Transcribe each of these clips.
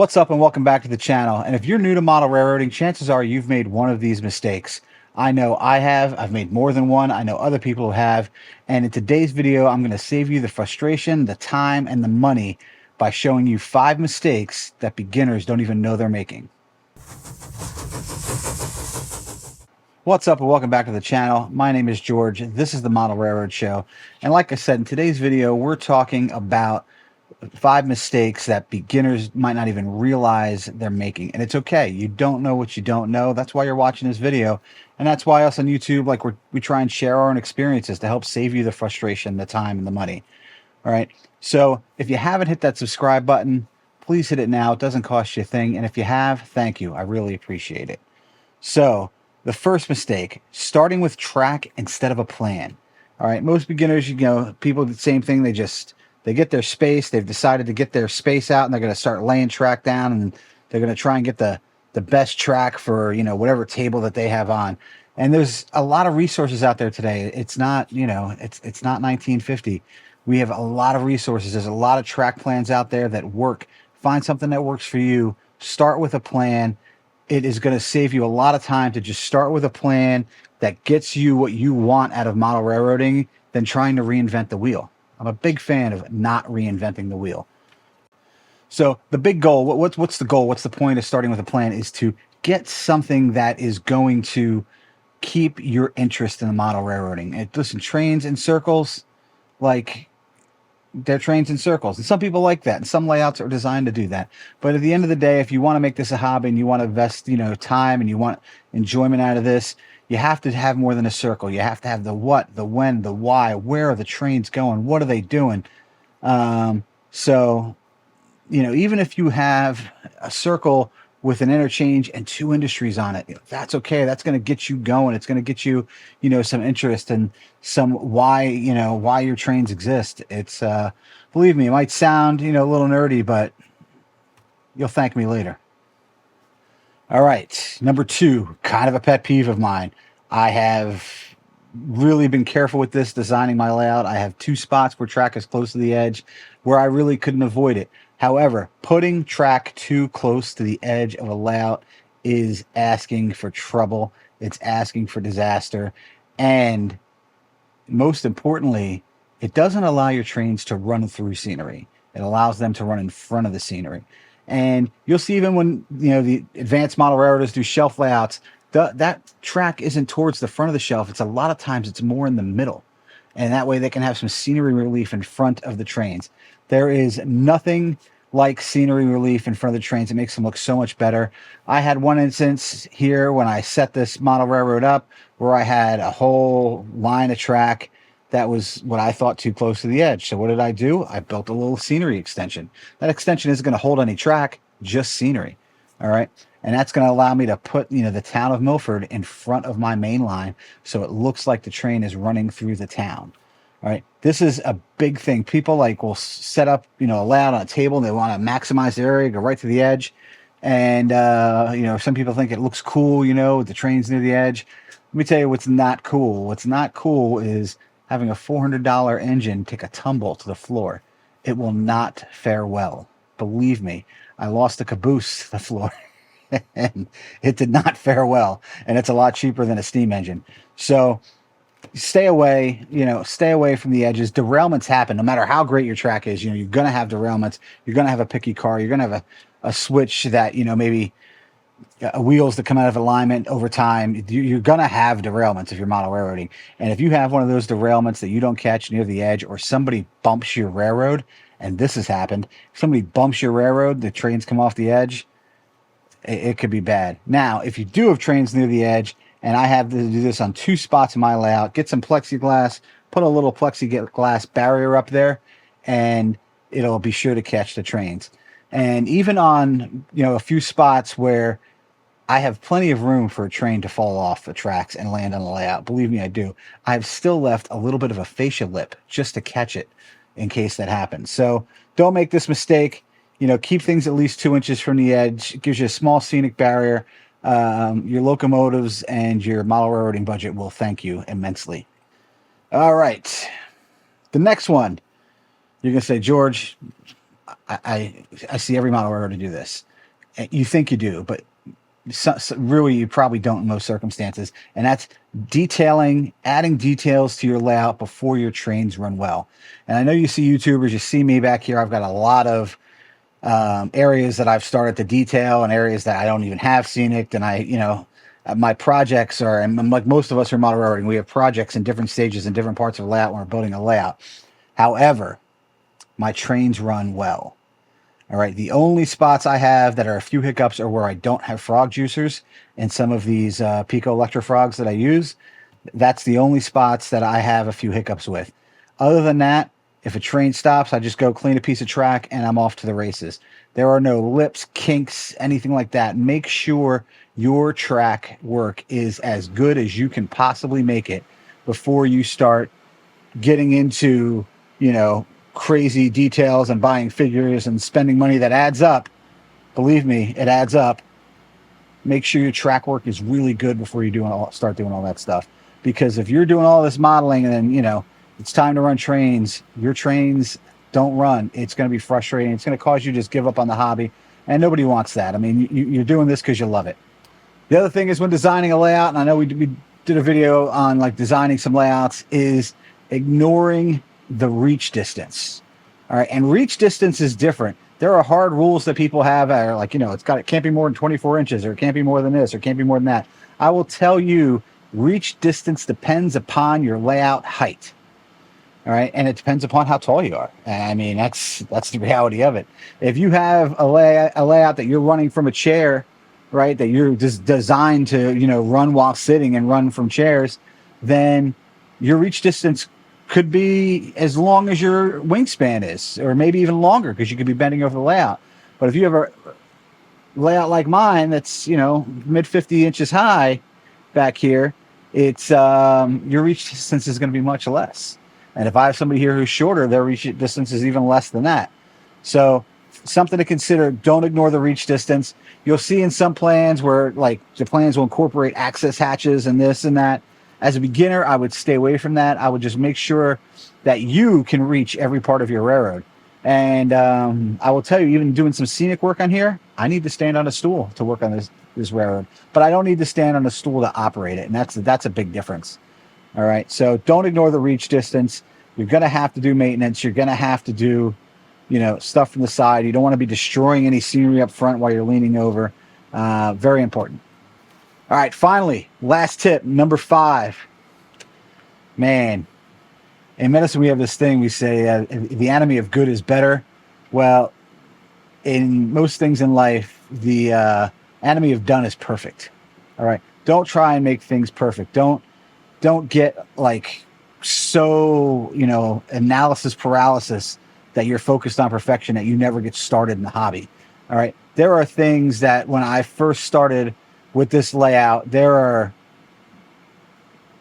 What's up and welcome back to the channel. And if you're new to model railroading, chances are you've made one of these mistakes. I know I have. I've made more than one. I know other people have. And in today's video, I'm going to save you the frustration, the time, and the money by showing you 5 mistakes that beginners don't even know they're making. What's up and welcome back to the channel. My name is George. This is the Model Railroad Show. And like I said, in today's video, we're talking about 5 mistakes that beginners might not even realize they're making. And it's okay. You don't know what you don't know. That's why you're watching this video. And that's why us on YouTube, like we try and share our own experiences to help save you the frustration, the time, and the money. All right. So if you haven't hit that subscribe button, please hit it now. It doesn't cost you a thing. And if you have, thank you. I really appreciate it. So the first mistake, starting with track instead of a plan. All right. Most beginners, people do the same thing. They get their space. They've decided to get their space out, and they're going to start laying track down, and they're going to try and get the best track for, whatever table that they have on. And there's a lot of resources out there today. It's not, it's not 1950. We have a lot of resources. There's a lot of track plans out there that work. Find something that works for you. Start with a plan. It is going to save you a lot of time to just start with a plan that gets you what you want out of model railroading than trying to reinvent the wheel. I'm a big fan of not reinventing the wheel. So the big goal, what's the goal? What's the point of starting with a plan is to get something that is going to keep your interest in the model railroading. Listen, trains in circles, like they're trains in circles. And some people like that. And some layouts are designed to do that. But at the end of the day, if you want to make this a hobby and you want to invest, time and you want enjoyment out of this, you have to have more than a circle. You have to have the what, the when, the why. Where are the trains going? What are they doing? So, even if you have a circle with an interchange and 2 industries on it, that's okay. That's going to get you going. It's going to get you, some interest and some why your trains exist. It's, believe me, it might sound, a little nerdy, but you'll thank me later. All right. Number 2, kind of a pet peeve of mine. I have really been careful with this designing my layout. I have 2 spots where track is close to the edge where I really couldn't avoid it. However, putting track too close to the edge of a layout is asking for trouble. It's asking for disaster. And most importantly, it doesn't allow your trains to run through scenery. It allows them to run in front of the scenery. And you'll see even when, the advanced model railroaders do shelf layouts, that track isn't towards the front of the shelf. It's a lot of times it's more in the middle. And that way they can have some scenery relief in front of the trains. There is nothing like scenery relief in front of the trains. It makes them look so much better. I had one instance here when I set this model railroad up where I had a whole line of track that was what I thought too close to the edge. So what did I do? I built a little scenery extension. That extension isn't going to hold any track, just scenery. All right. And that's going to allow me to put, the town of Milford in front of my main line. So it looks like the train is running through the town. All right. This is a big thing. People will set up, a layout on a table and they want to maximize the area, go right to the edge. And, some people think it looks cool, with the trains near the edge. Let me tell you what's not cool. What's not cool is having a $400 engine take a tumble to the floor. It will not fare well. Believe me, I lost a caboose to the floor and it did not fare well. And it's a lot cheaper than a steam engine. So stay away from the edges. Derailments happen no matter how great your track is. You're going to have derailments. You're going to have a picky car. You're going to have a switch that, maybe wheels that come out of alignment over time. You're going to have derailments if you're model railroading. And if you have one of those derailments that you don't catch near the edge or somebody bumps your railroad, and this has happened, if somebody bumps your railroad, the trains come off the edge, it could be bad. Now, if you do have trains near the edge, and I have to do this on 2 spots in my layout, get some plexiglass, put a little plexiglass barrier up there, and it'll be sure to catch the trains. And even on, a few spots where I have plenty of room for a train to fall off the tracks and land on the layout, believe me, I do, I've still left a little bit of a fascia lip just to catch it in case that happens. So don't make this mistake. Keep things at least 2 inches from the edge. It gives you a small scenic barrier. Your locomotives and your model railroading budget will thank you immensely. All right. The next one, you're going to say, George, I see every model railroader do this. You think you do, but really you probably don't in most circumstances. And that's detailing, adding details to your layout before your trains run well. And I know you see YouTubers, you see me back here. I've got a lot of areas that I've started to detail and areas that I don't even have scenic. And my projects are, and like most of us are model railroading, we have projects in different stages in different parts of the layout when we're building a layout. However, my trains run well. All right. The only spots I have that are a few hiccups are where I don't have frog juicers in some of these Pico Electro frogs that I use. That's the only spots that I have a few hiccups with. Other than that, if a train stops, I just go clean a piece of track and I'm off to the races. There are no lips, kinks, anything like that. Make sure your track work is as good as you can possibly make it before you start getting into, crazy details and buying figures and spending money that adds up. Believe me, it adds up. Make sure your track work is really good before you start doing all that stuff. Because if you're doing all this modeling and then, it's time to run trains, your trains don't run, it's going to be frustrating. It's going to cause you to just give up on the hobby. And nobody wants that. I mean, you're doing this because you love it. The other thing is when designing a layout, and I know we did a video on like designing some layouts, is ignoring the reach distance. All right. And reach distance is different. There are hard rules that people have that are like, it can't be more than 24 inches, or it can't be more than this, or it can't be more than that. I will tell you, reach distance depends upon your layout height. All right. And it depends upon how tall you are. I mean, that's the reality of it. If you have a layout that you're running from a chair, right, that you're just designed to, run while sitting and run from chairs, then your reach distance could be as long as your wingspan is, or maybe even longer, because you could be bending over the layout. But if you have a layout like mine that's, mid 50 inches high back here, it's your reach distance is going to be much less. And if I have somebody here who's shorter, their reach distance is even less than that. So something to consider. Don't ignore the reach distance. You'll see in some plans where like the plans will incorporate access hatches and this and that. As a beginner, I would stay away from that. I would just make sure that you can reach every part of your railroad. And I will tell you, even doing some scenic work on here, I need to stand on a stool to work on this railroad. But I don't need to stand on a stool to operate it. And that's a big difference. All right. So don't ignore the reach distance. You're going to have to do maintenance. You're going to have to do, stuff from the side. You don't want to be destroying any scenery up front while you're leaning over. Very important. All right, finally, last tip, number 5. Man, in medicine we have this thing, we say the enemy of good is better. Well, in most things in life, the enemy of done is perfect. All right, don't try and make things perfect. Don't get like so, analysis paralysis that you're focused on perfection that you never get started in the hobby. All right, there are things that when I first started with this layout, I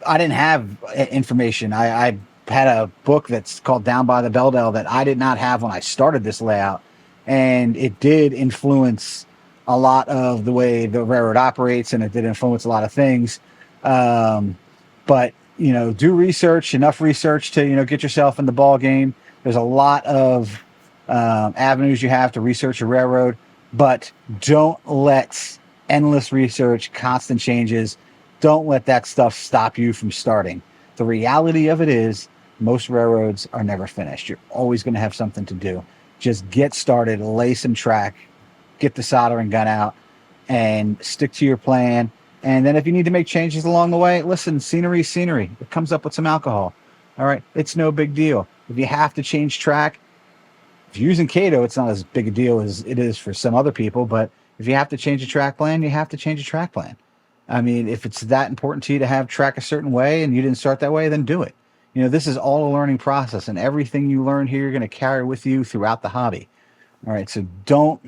didn't have information. I had a book that's called Down by the Beldell that I did not have when I started this layout. And it did influence a lot of the way the railroad operates, and it did influence a lot of things. But, do research, enough research to, get yourself in the ball game. There's a lot of avenues you have to research a railroad, but don't let endless research, constant changes, don't let that stuff stop you from starting. The reality of it is most railroads are never finished. You're always going to have something to do. Just get started, lay some track, get the soldering gun out, and stick to your plan. And then if you need to make changes along the way, listen, scenery. It comes up with some alcohol. All right, it's no big deal. If you have to change track, if you're using Cato, it's not as big a deal as it is for some other people, but if you have to change a track plan, you have to change a track plan. I mean, if it's that important to you to have track a certain way and you didn't start that way, then do it. This is all a learning process, and everything you learn here, you're going to carry with you throughout the hobby. All right. So don't,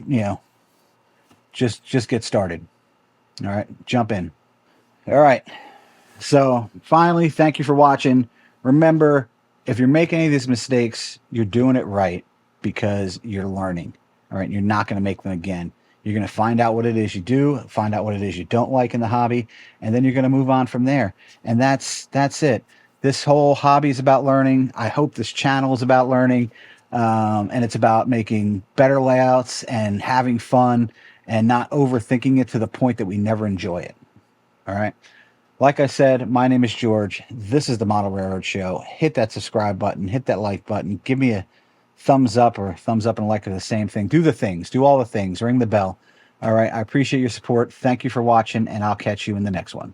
just get started. All right. Jump in. All right. So finally, thank you for watching. Remember, if you're making any of these mistakes, you're doing it right because you're learning. All right. You're not going to make them again. You're going to find out what it is you do, find out what it is you don't like in the hobby, and then you're going to move on from there. And that's it. This whole hobby is about learning. I hope this channel is about learning, and it's about making better layouts and having fun and not overthinking it to the point that we never enjoy it. All right. Like I said, my name is George. This is the Model Railroad Show. Hit that subscribe button, hit that like button, give me a thumbs up, or thumbs up and like are the same thing. Do the things, do all the things, ring the bell. All right. I appreciate your support. Thank you for watching, and I'll catch you in the next one.